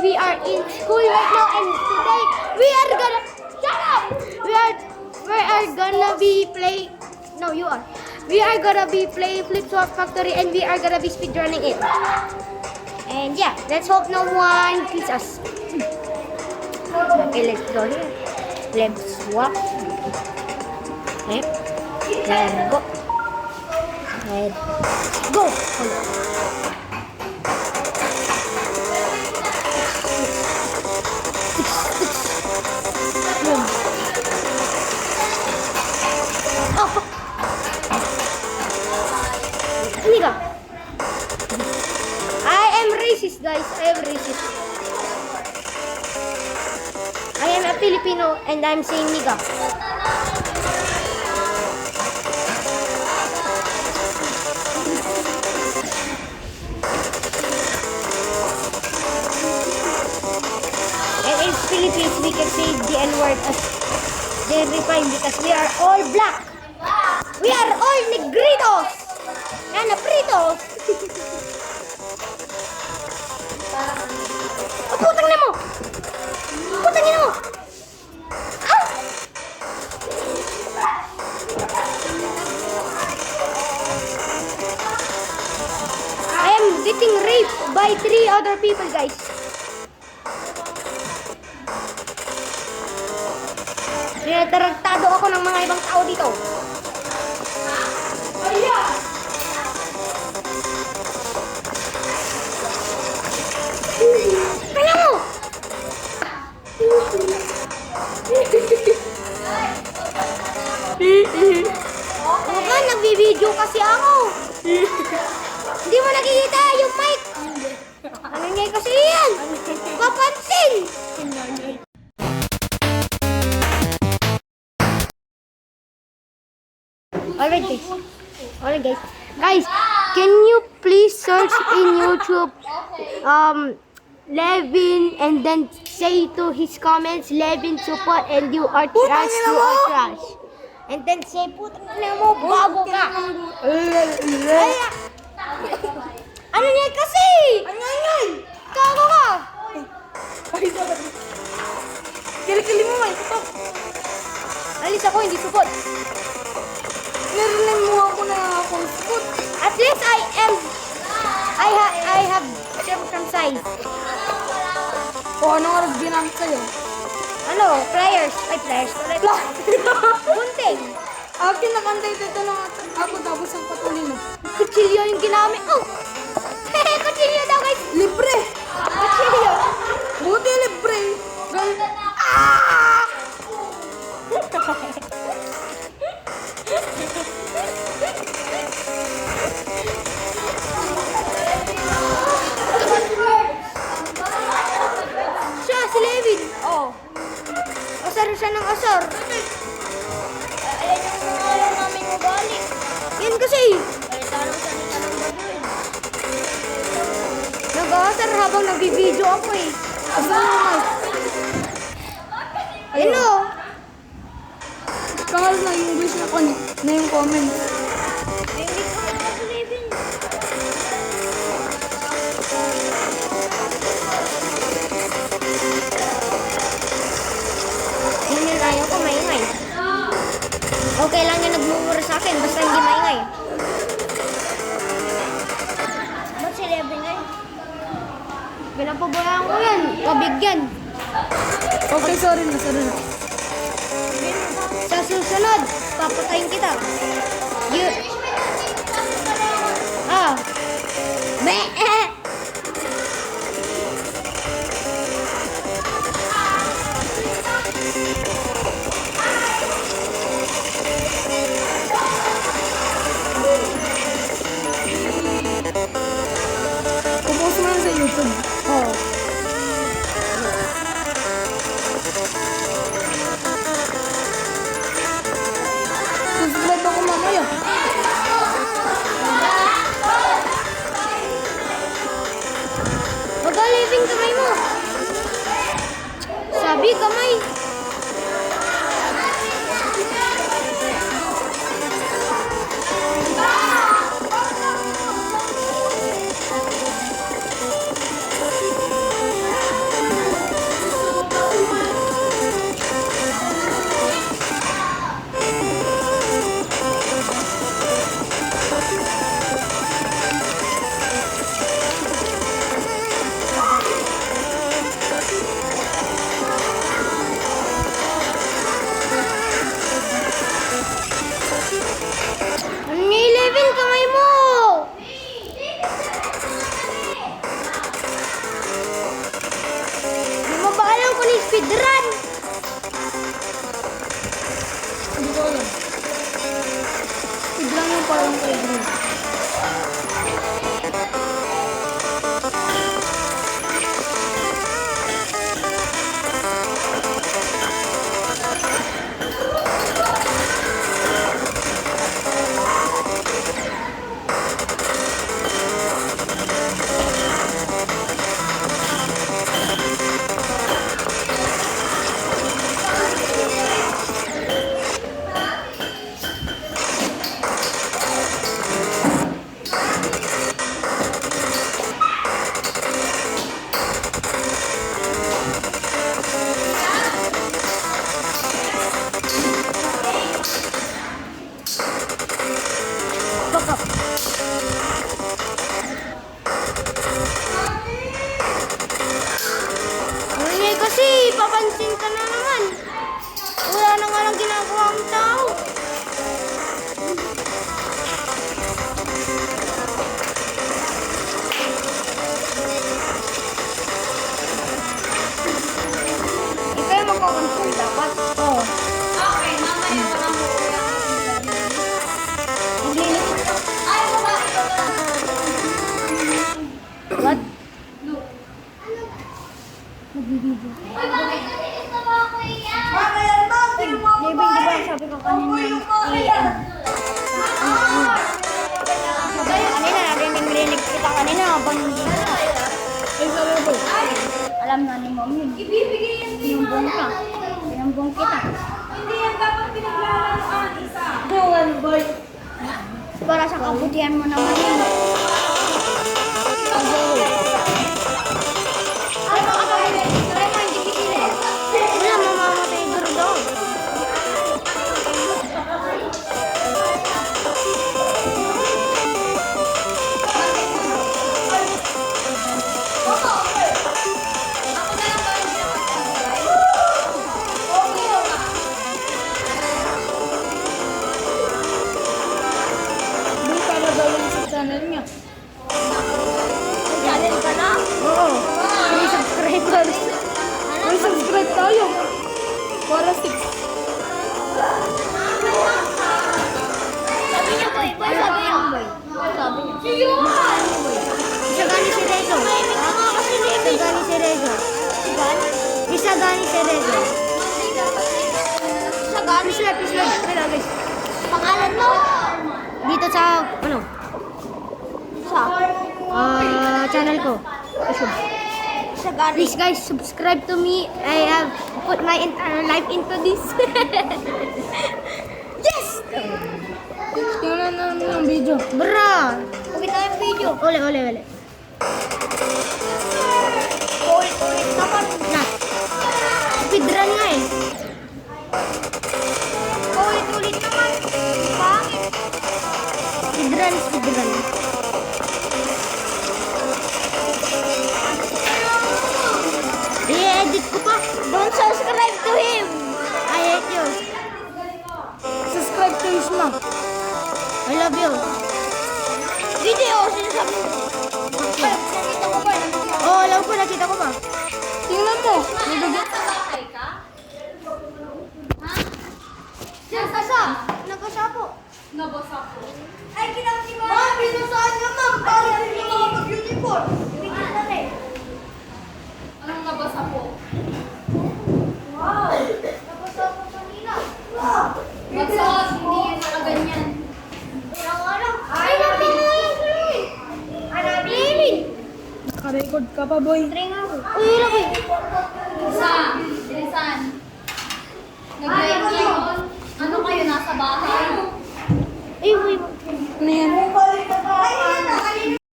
we are in school right now, and today we are gonna shut up. We are gonna be playing. No, you are. We are gonna be playing Flip Swap Factory, and we are gonna be speedrunning it. And yeah, let's hope no one kills us. Okay, let's go here. Let's swap. Okay. Let's go. Let's go. Nigga. I am racist, guys. I am racist. I am a Filipino and I'm saying nigga. And in Philippines, we can say the N-word as very fine because we are all black. We are all negritos. And pritos. Oh, putang na mo! Putang ina mo! Ah! I am getting raped by 3 other people, guys. Tinataragtado ako ng mga ibang tao dito. Kaya mo! Baka nagbibideo kasi ako. Hindi mo nakikita yung mic. Ano niya kasi yan? Papansin! Alright guys. Alright guys. Guys, can you please search in YouTube Levin and then say to his comments, Levin support and you are trash, you are trash. And then say, putang ina mo, bago ka. Ano niya kasi? Kago ka. Kili-kili mo, may support. Alis ako, hindi support. Narinig mo ako na akong support. At least I have circumcised. O, anong oras ginamit sa'yo? Ano? Pliers. Ay, pliers. Gunting. Akin nakantay dito lang ako tapos ang patuloy mo. Kutsilyo yung ginamit. Oh! Hehe, kutsilyo daw guys. Libre! Kutsilyo. Buti libre. Ah! Siya, si Levin. Oh. Asar siya ng asar. Ayan yung mga alam namin ugali. Yan kasi. Nag-aasar habang nagbibideo ako eh. Hello. Kahal na yung wish na na yung comment. Hindi na ayaw ko maingay. Okay lang yung nagmumura sa akin, basta hindi maingay. Ba't si Levin ngayon? Pinapabayaan ko yan, kabigyan. Okay, sorry na. Sa susunod, papatayin kita. Kupost mo lang sa YouTube. Oh. Subscribe ako mamaya. Magaliving kamay mo. Sabi kamay. Speedrun! Hindi ko alam. Speed lang yung parang kay Green. Back up. Ingay kasi, papansin ka na naman. Wala na nga lang ginagawa ang tao. Ikaw yung magkakontrol dapat. Oo. Okay, mamaya wala mo. Ay, baba. What? Uy, bakit nalilis na ba ako iyan? Maybe, di ba sabi ko kanina, Kanina, narinig kita kanina habang ay sabi ko, alam na ni mom yun. Ibibigay yan din Sinumbong ka. Sinumbong kita. Hindi yan dapat pinaglalaroan isa. boy. Para sa kabutihan mo naman yun. Wala, mamamatay garo. Ako na lang ba yung Hindi para daw yung sa channel niya. Channel ka na? Oo. May subscribers. May subscribe tayo. Para 6. Sabi niya, boy. Boy, sabi niya. Sabi niya. Isa gani si Rezo. Isa gani si Rezo. Isa gani si Rezo. Isa gani. Pislap. Wala, guys. Pangalan mo? Dito sa, ano? Sa? Channel ko. Please guys, subscribe to me. I have put my entire life into this. Yes! Tingnan na ng video. Bra! Uwi tayo yung video. Uli. Ulit naman. Na. Speedrun nga eh. Ulit naman. Pangit. Speedrun. I-edit ko pa. Don't subscribe to him. I hate you. Subscribe to Isma. I love you. Video, sinasabi mo. nakita ko ba? Oh, alam ko, nakita ko pa. Tingnan mo. Nasa bahay ka? Ha? Nagkasa. Nagkasa po. Nabasa ko. Ay, kinang si Mama. Mama, pinasaan nga, ma'am. Para hindi mo mag-uniform. Anong nabasa ko? Wow. Nagkasa po kanina. Wow. Magsuot, hindi yan nakaganyan. Ay, napilin. Anabilin. Naka-record ka pa, boy. Tring ako. Uy, hirap eh. Bilisan. Nag-live kayo. Ano kayo, nasa bahay? Ay, uy. Ano yan?